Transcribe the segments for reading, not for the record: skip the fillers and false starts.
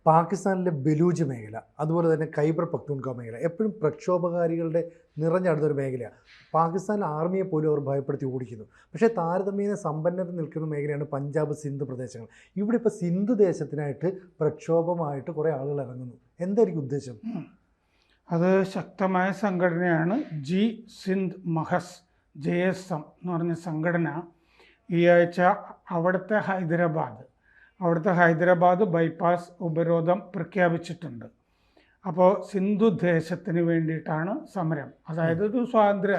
പാകിസ്ഥാനിലെ ബലൂജ് മേഖല, അതുപോലെ തന്നെ ഖൈബർ പക്തൂൺഖ്വ മേഖല എപ്പോഴും പ്രക്ഷോഭകാരികളുടെ നിറഞ്ഞടുത്തൊരു മേഖലയാണ്. പാകിസ്ഥാൻ ആർമിയെ പോലും അവർ ഭയപ്പെടുത്തി ഓടിക്കുന്നു. പക്ഷേ താരതമ്യേന സമ്പന്നർ നിൽക്കുന്ന മേഖലയാണ് പഞ്ചാബ്, സിന്ധ് പ്രദേശങ്ങൾ. ഇവിടെ ഇപ്പോൾ സിന്ധു ദേശത്തിനായിട്ട് പ്രക്ഷോഭമായിട്ട് കുറേ ആളുകൾ ഇറങ്ങുന്നു. എന്തായിരിക്കും ഉദ്ദേശം? അത് ശക്തമായ സംഘടനയാണ്. ജി സിന്ധ് മഹസ് JSM എന്ന് പറഞ്ഞ സംഘടന ഈ ആഴ്ച അവിടുത്തെ ഹൈദരാബാദ് ബൈപ്പാസ് ഉപരോധം പ്രഖ്യാപിച്ചിട്ടുണ്ട്. അപ്പോൾ സിന്ധു ദേശത്തിന് വേണ്ടിയിട്ടാണ് സമരം. അതായത് ഒരു സ്വാതന്ത്ര്യ,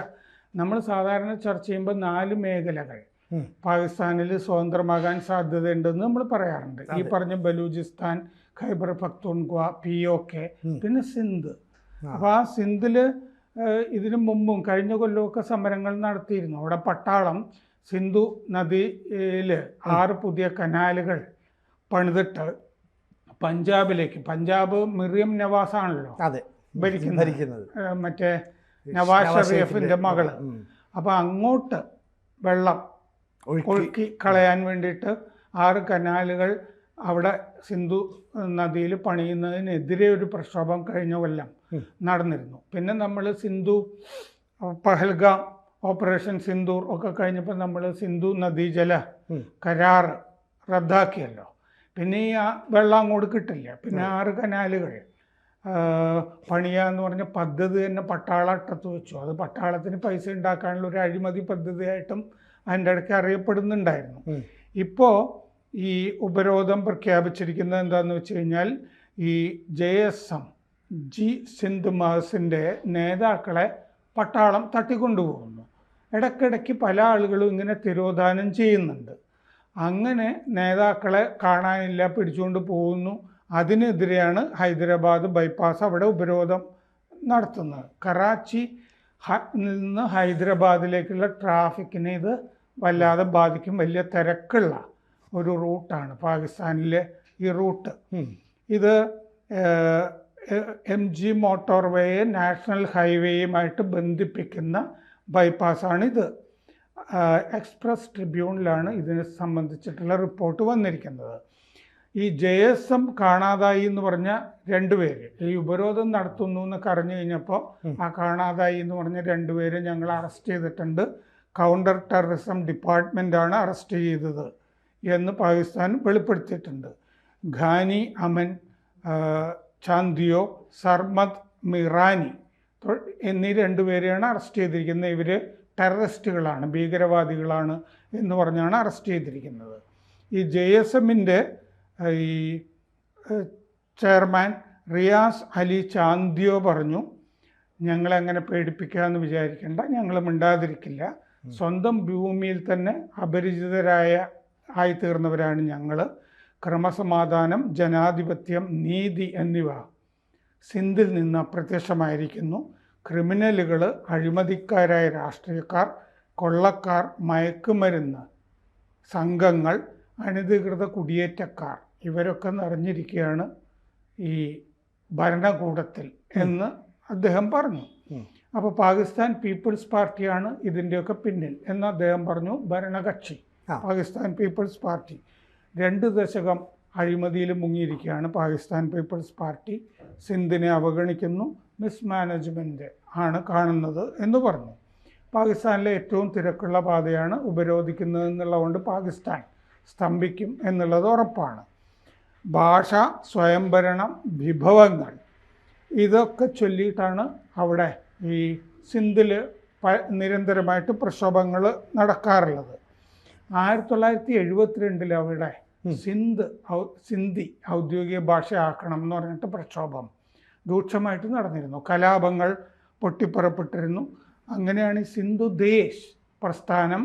നമ്മൾ സാധാരണ ചർച്ച ചെയ്യുമ്പോൾ 4 മേഖലകൾ പാകിസ്ഥാനിൽ സ്വതന്ത്രമാകാൻ സാധ്യതയുണ്ടെന്ന് നമ്മൾ പറയാറുണ്ട്. ഈ പറഞ്ഞ ബലൂചിസ്ഥാൻ, ഖൈബർ പക്തൂൺഖ്വ, POK, പിന്നെ സിന്ധ്. അപ്പോൾ ആ സിന്ധിൽ ഇതിനു മുമ്പും കഴിഞ്ഞ കൊല്ലമൊക്കെ സമരങ്ങൾ നടത്തിയിരുന്നു. അവിടെ പട്ടാളം സിന്ധു നദിയിൽ 6 പുതിയ കനാലുകൾ പണിതിട്ട് പഞ്ചാബിലേക്ക്, പഞ്ചാബ് മിറിയം നവാസാണല്ലോ ഭരിക്കുന്നത്, മറ്റേ നവാസ് ഷെരീഫിൻ്റെ മകള്. അപ്പോൾ അങ്ങോട്ട് വെള്ളം ഒഴുക്കി കളയാൻ വേണ്ടിയിട്ട് 6 കനാലുകൾ അവിടെ സിന്ധു നദിയിൽ പണിയുന്നതിനെതിരെ ഒരു പ്രക്ഷോഭം കഴിഞ്ഞ കൊല്ലം നടന്നിരുന്നു. പിന്നെ നമ്മൾ സിന്ധു പഹൽഗാം, ഓപ്പറേഷൻ സിന്ദൂർ ഒക്കെ കഴിഞ്ഞപ്പോൾ നമ്മൾ സിന്ധു നദീജല കരാർ റദ്ദാക്കിയല്ലോ. പിന്നെ ഈ വെള്ളം അങ്ങോട്ട് കിട്ടില്ല. പിന്നെ 6 കനാലുകൾ പണിയാന്ന് പറഞ്ഞ പദ്ധതി തന്നെ പട്ടാളട്ടത്ത് വെച്ചു. അത് പട്ടാളത്തിന് പൈസ ഉണ്ടാക്കാനുള്ള ഒരു അഴിമതി പദ്ധതിയായിട്ടും അതിൻ്റെ ഇടയ്ക്ക് അറിയപ്പെടുന്നുണ്ടായിരുന്നു. ഇപ്പോൾ ഈ ഉപരോധം പ്രഖ്യാപിച്ചിരിക്കുന്നത് എന്താണെന്ന് വെച്ച് കഴിഞ്ഞാൽ ഈ JSM ജി സിന്ധ് മഹസിൻ്റെ നേതാക്കളെ പട്ടാളം തട്ടിക്കൊണ്ടുപോകുന്നു. ഇടയ്ക്കിടയ്ക്ക് പല ആളുകളും ഇങ്ങനെ തിരോധാനം ചെയ്യുന്നുണ്ട്. അങ്ങനെ നേതാക്കളെ കാണാനില്ല, പിടിച്ചുകൊണ്ട് പോകുന്നു. അതിനെതിരെയാണ് ഹൈദരാബാദ് ബൈപ്പാസ് അവിടെ ഉപരോധം നടത്തുന്നത്. കറാച്ചി നിന്ന് ഹൈദരാബാദിലേക്കുള്ള ട്രാഫിക്കിനെ ഇത് വല്ലാതെ ബാധിക്കും. വലിയ തിരക്കുള്ള ഒരു റൂട്ടാണ് പാകിസ്ഥാനിലെ ഈ റൂട്ട്. ഇത് MG മോട്ടോർവേയെ നാഷണൽ ഹൈവേയുമായിട്ട് ബന്ധിപ്പിക്കുന്ന ബൈപ്പാസാണിത്. എക്സ്പ്രസ് ട്രിബ്യൂണിലാണ് ഇതിനെ സംബന്ധിച്ചിട്ടുള്ള റിപ്പോർട്ട് വന്നിരിക്കുന്നത്. ഈ JSM കാണാതായി എന്ന് പറഞ്ഞ 2 പേര് ഈ ഉപരോധം നടത്തുന്നു എന്നൊക്കെ അറിഞ്ഞു കഴിഞ്ഞപ്പോൾ ആ കാണാതായി എന്ന് പറഞ്ഞ 2 പേര് ഞങ്ങൾ അറസ്റ്റ് ചെയ്തിട്ടുണ്ട്. കൗണ്ടർ ടെററിസം ഡിപ്പാർട്ട്മെൻറ്റാണ് അറസ്റ്റ് ചെയ്തത് എന്ന് പാകിസ്ഥാൻ വെളിപ്പെടുത്തിയിട്ടുണ്ട്. ഖാനി അമൻ ചാന്ദിയോ, സർമദ് മിറാനി എന്നീ 2 പേരെയാണ് അറസ്റ്റ് ചെയ്തിരിക്കുന്നത്. ഇവർ ടെററിസ്റ്റുകളാണ്, ഭീകരവാദികളാണ് എന്ന് പറഞ്ഞാണ് അറസ്റ്റ് ചെയ്തിരിക്കുന്നത്. ഈ JSMൻ്റെ ഈ ചെയർമാൻ റിയാസ് അലി ചാന്ദിയോ പറഞ്ഞു, ഞങ്ങളങ്ങനെ പേടിപ്പിക്കാമെന്ന് വിചാരിക്കേണ്ട, ഞങ്ങൾ മിണ്ടാതിരിക്കില്ല. സ്വന്തം ഭൂമിയിൽ തന്നെ ആയിത്തീർന്നവരാണ് ഞങ്ങൾ. ക്രമസമാധാനം, ജനാധിപത്യം, നീതി എന്നിവ സിന്ധിൽ നിന്ന് അപ്രത്യക്ഷമായിരിക്കുന്നു. ക്രിമിനലുകൾ, അഴിമതിക്കാരായ രാഷ്ട്രീയക്കാർ, കൊള്ളക്കാർ, മയക്കുമരുന്ന് സംഘങ്ങൾ, അനധികൃത കുടിയേറ്റക്കാർ ഇവരൊക്കെ നിറഞ്ഞിരിക്കുകയാണ് ഈ ഭരണകൂടത്തിൽ എന്ന് അദ്ദേഹം പറഞ്ഞു. അപ്പോൾ പാകിസ്ഥാൻ പീപ്പിൾസ് പാർട്ടിയാണ് ഇതിൻ്റെയൊക്കെ പിന്നിൽ എന്ന് അദ്ദേഹം പറഞ്ഞു. ഭരണകക്ഷി പാകിസ്ഥാൻ പീപ്പിൾസ് പാർട്ടി 2 ദശകം അഴിമതിയിൽ മുങ്ങിയിരിക്കുകയാണ് പാകിസ്ഥാൻ പീപ്പിൾസ് പാർട്ടി. സിന്ധിനെ അവഗണിക്കുന്നു, മിസ്മാനേജ്മെൻറ്റ് ആണ് കാണുന്നത് എന്ന് പറഞ്ഞു. പാകിസ്ഥാനിലെ ഏറ്റവും തിരക്കുള്ള പാതയാണ് ഉപരോധിക്കുന്നത് എന്നുള്ളതുകൊണ്ട് പാകിസ്ഥാൻ സ്തംഭിക്കും എന്നുള്ളത് ഉറപ്പാണ്. ഭാഷ, സ്വയംഭരണം, വിഭവങ്ങൾ ഇതൊക്കെ ചൊല്ലിയിട്ടാണ് അവിടെ ഈ സിന്ധിൽ നിരന്തരമായിട്ട് പ്രക്ഷോഭങ്ങൾ നടക്കാറുള്ളത്. 1972 അവിടെ സിന്ധി ഔദ്യോഗിക ഭാഷയാക്കണം എന്ന് പറഞ്ഞിട്ട് പ്രക്ഷോഭം രൂക്ഷമായിട്ട് നടന്നിരുന്നു. കലാപങ്ങൾ പൊട്ടിപ്പുറപ്പെട്ടിരുന്നു. അങ്ങനെയാണ് ഈ സിന്ധു ദേശ് പ്രസ്ഥാനം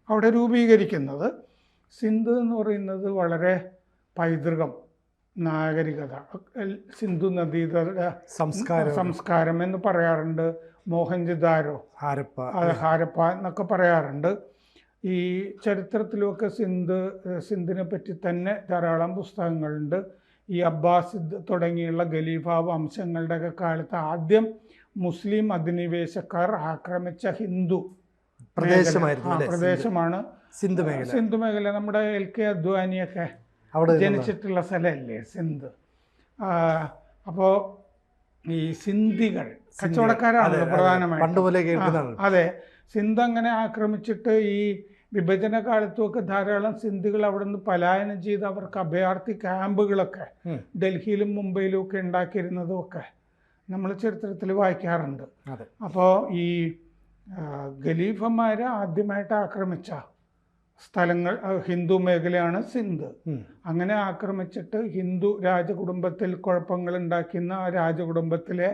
അവിടെ രൂപീകരിക്കുന്നത്. സിന്ധു എന്ന് പറയുന്നത് വളരെ പൈതൃകം, നാഗരികത, സിന്ധു നദീതട സംസ്കാരം എന്ന് പറയാറുണ്ട്. മോഹൻജദാരോ, ഹാരപ്പ എന്നൊക്കെ പറയാറുണ്ട്. ഈ ചരിത്രത്തിലുമൊക്കെ സിന്ധിനെ പറ്റി തന്നെ ധാരാളം പുസ്തകങ്ങളുണ്ട്. ഈ അബ്ബാസിദ് തുടങ്ങിയുള്ള ഖലീഫ വംശങ്ങളുടെയൊക്കെ കാലത്ത് ആദ്യം മുസ്ലിം അധിനിവേശക്കാർ ആക്രമിച്ച ഹിന്ദു പ്രദേശമാണ് സിന്ധു മേഖല. നമ്മുടെ LK അദ്വാനിയൊക്കെ ജനിച്ചിട്ടുള്ള സ്ഥലമല്ലേ സിന്ധ്. അപ്പോൾ ഈ സിന്ധികൾ കച്ചവടക്കാരാണല്ലോ പ്രധാനമായിട്ടും. പണ്ട് പോലെ കേൾക്കുന്നതാണ്. അതെ, സിന്ധ് അങ്ങനെ ആക്രമിച്ചിട്ട് ഈ വിഭജന കാലത്തുമൊക്കെ ധാരാളം സിന്ധികൾ അവിടെ നിന്ന് പലായനം ചെയ്ത് അവർക്ക് അഭയാർത്ഥി ക്യാമ്പുകളൊക്കെ ഡൽഹിയിലും മുംബൈയിലും ഒക്കെ ഉണ്ടാക്കിയിരുന്നതും ഒക്കെ നമ്മൾ ചരിത്രത്തിൽ വായിക്കാറുണ്ട്. അപ്പോൾ ഈ ഖലീഫന്മാരെ ആദ്യമായിട്ട് ആക്രമിച്ച സ്ഥലങ്ങൾ ഹിന്ദു മേഖലയാണ് സിന്ധ്. അങ്ങനെ ആക്രമിച്ചിട്ട് ഹിന്ദു രാജകുടുംബത്തിൽ കുഴപ്പങ്ങൾ ഉണ്ടാക്കുന്ന ആ രാജകുടുംബത്തിലെ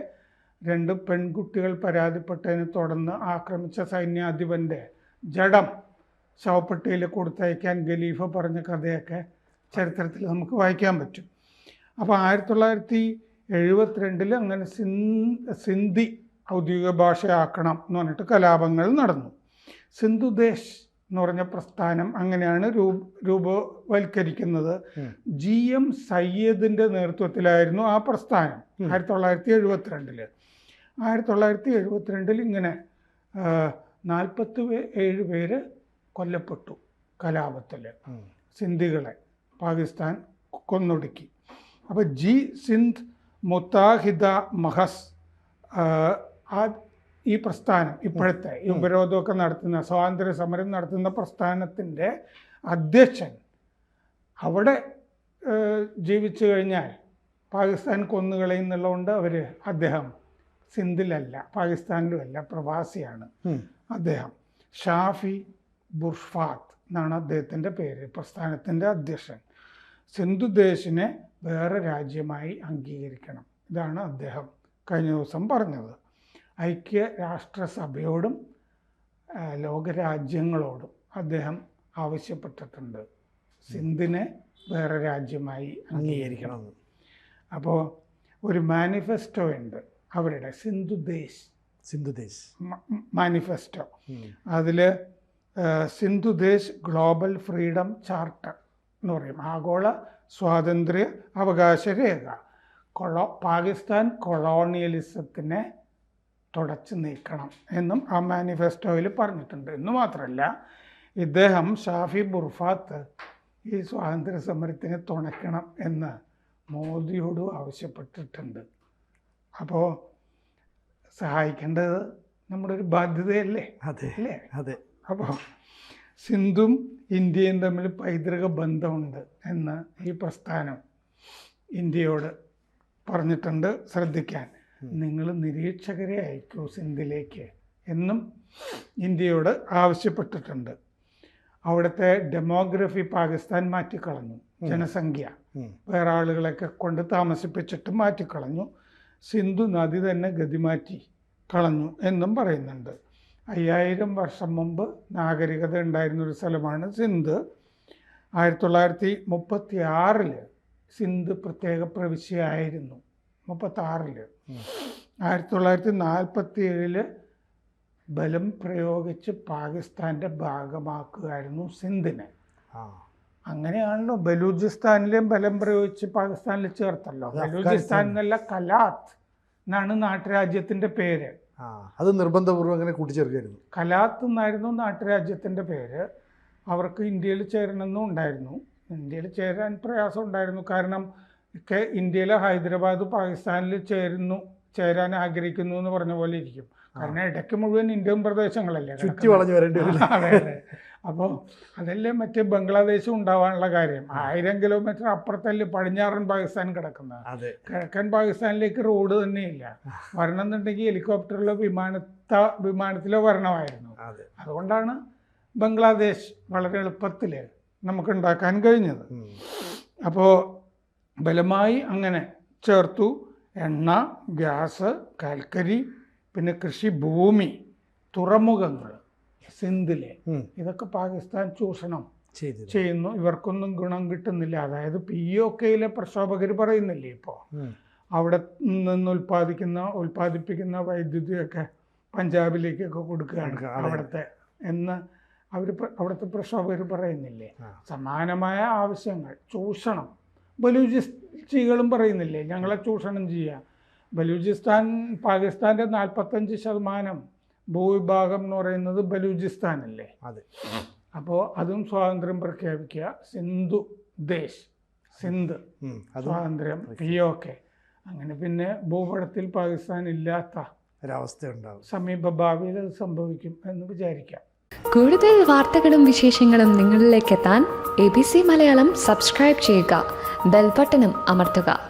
2 പെൺകുട്ടികൾ പരാതിപ്പെട്ടതിനെ തുടർന്ന് ആക്രമിച്ച സൈന്യാധിപൻ്റെ ജഡം ശവപ്പെട്ടിയിൽ കൊടുത്തയക്കാൻ ഖലീഫ പറഞ്ഞ കഥയൊക്കെ ചരിത്രത്തിൽ നമുക്ക് വായിക്കാൻ പറ്റും. അപ്പോൾ 1972 അങ്ങനെ സിന്ധി ഔദ്യോഗിക ഭാഷയാക്കണം എന്ന് പറഞ്ഞിട്ട് കലാപങ്ങൾ നടന്നു. സിന്ധുദേശ് എന്ന് പറഞ്ഞ പ്രസ്ഥാനം അങ്ങനെയാണ് രൂപവൽക്കരിക്കുന്നത്. GM സയ്യദിൻ്റെ നേതൃത്വത്തിലായിരുന്നു ആ പ്രസ്ഥാനം 1972. 1972 ഇങ്ങനെ 47 പേര് കൊല്ലപ്പെട്ടു കലാപത്തിൽ. സിന്ധികളെ പാകിസ്ഥാൻ കൊന്നൊടുക്കി. അപ്പോൾ സിന്ധ് മുത്താഹിദ മഹസ് ഈ പ്രസ്ഥാനം ഇപ്പോഴത്തെ ഈ ഉപരോധമൊക്കെ നടത്തുന്ന സ്വാതന്ത്ര്യ സമരം നടത്തുന്ന പ്രസ്ഥാനത്തിൻ്റെ അധ്യക്ഷൻ അവിടെ ജീവിച്ചു കഴിഞ്ഞാൽ പാകിസ്ഥാൻ കൊന്നുകളയുന്നുള്ളതുകൊണ്ട് അദ്ദേഹം സിന്ധിലല്ല പാകിസ്ഥാനിലുമല്ല പ്രവാസിയാണ് അദ്ദേഹം. ഷാഫി ബുർഫാത്ത് എന്നാണ് അദ്ദേഹത്തിൻ്റെ പേര്, പ്രസ്ഥാനത്തിൻ്റെ അധ്യക്ഷൻ. സിന്ധുദേശിനെ വേറെ രാജ്യമായി അംഗീകരിക്കണം, ഇതാണ് അദ്ദേഹം കഴിഞ്ഞ ദിവസം പറഞ്ഞത്. ഐക്യരാഷ്ട്രസഭയോടും ലോകരാജ്യങ്ങളോടും അദ്ദേഹം ആവശ്യപ്പെട്ടിട്ടുണ്ട് സിന്ധിനെ വേറെ രാജ്യമായി അംഗീകരിക്കണം. അപ്പോൾ ഒരു മാനിഫെസ്റ്റോ ഉണ്ട് അവരുടെ, സിന്ധുദേശ് മാനിഫെസ്റ്റോ. അതിൽ സിന്ധുദേശ് ഗ്ലോബൽ ഫ്രീഡം ചാർട്ടർ എന്ന് പറയും, ആഗോള സ്വാതന്ത്ര്യ അവകാശ രേഖ. പാകിസ്ഥാൻ കൊളോണിയലിസത്തിനെ തുടച്ചു നീക്കണം എന്നും ആ മാനിഫെസ്റ്റോയിൽ പറഞ്ഞിട്ടുണ്ട്. എന്ന് മാത്രമല്ല ഇദ്ദേഹം ഷാഫി ബുർഫാത്ത് ഈ സ്വാതന്ത്ര്യ സമരത്തിന് തുണയ്ക്കണം എന്ന് മോദിയോട് ആവശ്യപ്പെട്ടിട്ടുണ്ട്. അപ്പോൾ സഹായിക്കേണ്ടത് നമ്മുടെ ഒരു ബാധ്യതയല്ലേ? അല്ലേ? അതെ. അപ്പോൾ സിന്ധും ഇന്ത്യയും തമ്മിൽ പൈതൃക ബന്ധമുണ്ട് എന്ന് ഈ പ്രസ്ഥാനം ഇന്ത്യയോട് പറഞ്ഞിട്ടുണ്ട്. ശ്രദ്ധിക്കാൻ, നിങ്ങൾ നിരീക്ഷകരെ അയക്കൂ സിന്ധിലേക്ക് എന്നും ഇന്ത്യയോട് ആവശ്യപ്പെട്ടിട്ടുണ്ട്. അവിടുത്തെ ഡെമോഗ്രഫി പാകിസ്ഥാൻ മാറ്റിക്കളഞ്ഞു, ജനസംഖ്യ വേറെ ആളുകളൊക്കെ കൊണ്ട് താമസിപ്പിച്ചിട്ട് മാറ്റിക്കളഞ്ഞു. സിന്ധു നദി തന്നെ ഗതിമാറ്റി കളഞ്ഞു എന്നും പറയുന്നുണ്ട്. 5000 വർഷം മുമ്പ് നാഗരികത ഉണ്ടായിരുന്നൊരു സ്ഥലമാണ് സിന്ധ്. 1936 സിന്ധ് പ്രത്യേക പ്രവിശ്യയായിരുന്നു. 36 1947 ബലം പ്രയോഗിച്ച് പാകിസ്ഥാൻ്റെ ഭാഗമാക്കുകയായിരുന്നു സിന്ധിനെ. അങ്ങനെയാണല്ലോ ബലൂചിസ്ഥാനിലെയും ബലം പ്രയോഗിച്ച് പാകിസ്ഥാനിൽ ചേർത്തല്ലോ. ബലൂചിസ്ഥാൻ എന്നല്ല, കലാത്ത് എന്നാണ് നാട്ടുരാജ്യത്തിൻ്റെ പേര്. അത് നിർബന്ധപൂർവ്വം അങ്ങനെ കൂട്ടിച്ചേർക്കായിരുന്നു. കലാത്ത് എന്നായിരുന്നു നാട്ടുരാജ്യത്തിൻ്റെ പേര്. അവർക്ക് ഇന്ത്യയിൽ ചേരണമെന്നും ഉണ്ടായിരുന്നു. ഇന്ത്യയിൽ ചേരാൻ പ്രയാസം ഉണ്ടായിരുന്നു. കാരണം ഇന്ത്യയിലെ ഹൈദരാബാദ് പാകിസ്ഥാനിൽ ചേരാൻ ആഗ്രഹിക്കുന്നു എന്ന് പറഞ്ഞ പോലെ ഇരിക്കും. കാരണം ഇടയ്ക്ക് മുഴുവൻ ഇന്ത്യൻ പ്രദേശങ്ങളല്ലേ, ചുറ്റി വളഞ്ഞു വരേണ്ടി വരും. അതെ. അപ്പോൾ അതല്ലേ മറ്റേ ബംഗ്ലാദേശും ഉണ്ടാവാനുള്ള കാര്യം. 1000 കിലോമീറ്റർ അപ്പുറത്തല്ലേ പടിഞ്ഞാറൻ പാകിസ്ഥാൻ കിടക്കുന്നത്. കിഴക്കൻ പാകിസ്ഥാനിലേക്ക് റോഡ് തന്നെയില്ല. വരണമെന്നുണ്ടെങ്കിൽ ഹെലികോപ്റ്ററിലോ വിമാനത്തിലോ വരണമായിരുന്നു. അതുകൊണ്ടാണ് ബംഗ്ലാദേശ് വളരെ എളുപ്പത്തിൽ നമുക്ക് ഉണ്ടാക്കാൻ കഴിഞ്ഞത്. അപ്പോൾ ബലമായി അങ്ങനെ ചേർത്തു. എണ്ണ, ഗ്യാസ്, കൽക്കരി, പിന്നെ കൃഷിഭൂമി, തുറമുഖങ്ങൾ സിന്ധിലെ, ഇതൊക്കെ പാകിസ്ഥാൻ ചൂഷണം ചെയ്യുന്നു. ഇവർക്കൊന്നും ഗുണം കിട്ടുന്നില്ല. അതായത് POKയിലെ പ്രക്ഷോഭകർ പറയുന്നില്ലേ ഇപ്പോൾ, അവിടെ നിന്ന് ഉൽപ്പാദിപ്പിക്കുന്ന വൈദ്യുതിയൊക്കെ പഞ്ചാബിലേക്കൊക്കെ കൊടുക്കുകയാണ് അവിടുത്തെ എന്ന് അവിടുത്തെ പ്രക്ഷോഭകർ പറയുന്നില്ലേ. സമാനമായ ആവശ്യങ്ങൾ, ചൂഷണം ബലൂചിസ്റ്റുകളും പറയുന്നില്ലേ, ഞങ്ങളെ ചൂഷണം ചെയ്യുക. ബലൂചിസ്ഥാൻ പാകിസ്ഥാൻ്റെ 45% ഭൂവിഭാഗം എന്ന് പറയുന്നത് ബലൂചിസ്ഥാനല്ലേ. അപ്പോൾ അതും സ്വാതന്ത്ര്യം പ്രഖ്യാപിക്കുക. സിന്ധു ദേശ്, സിന്ധ് സ്വാതന്ത്ര്യം, POK, അങ്ങനെ പിന്നെ ഭൂപടത്തിൽ പാകിസ്ഥാൻ ഇല്ലാത്ത ഒരവസ്ഥ ഉണ്ടാകും. സമീപ ഭാവിയിൽ അത് സംഭവിക്കും എന്ന് വിചാരിക്കാം. കൂടുതൽ വാർത്തകളും വിശേഷങ്ങളും നിങ്ങളിലേക്ക് എത്താൻ ABC മലയാളം സബ്സ്ക്രൈബ് ചെയ്യുക, ബെൽബട്ടനും അമർത്തുക.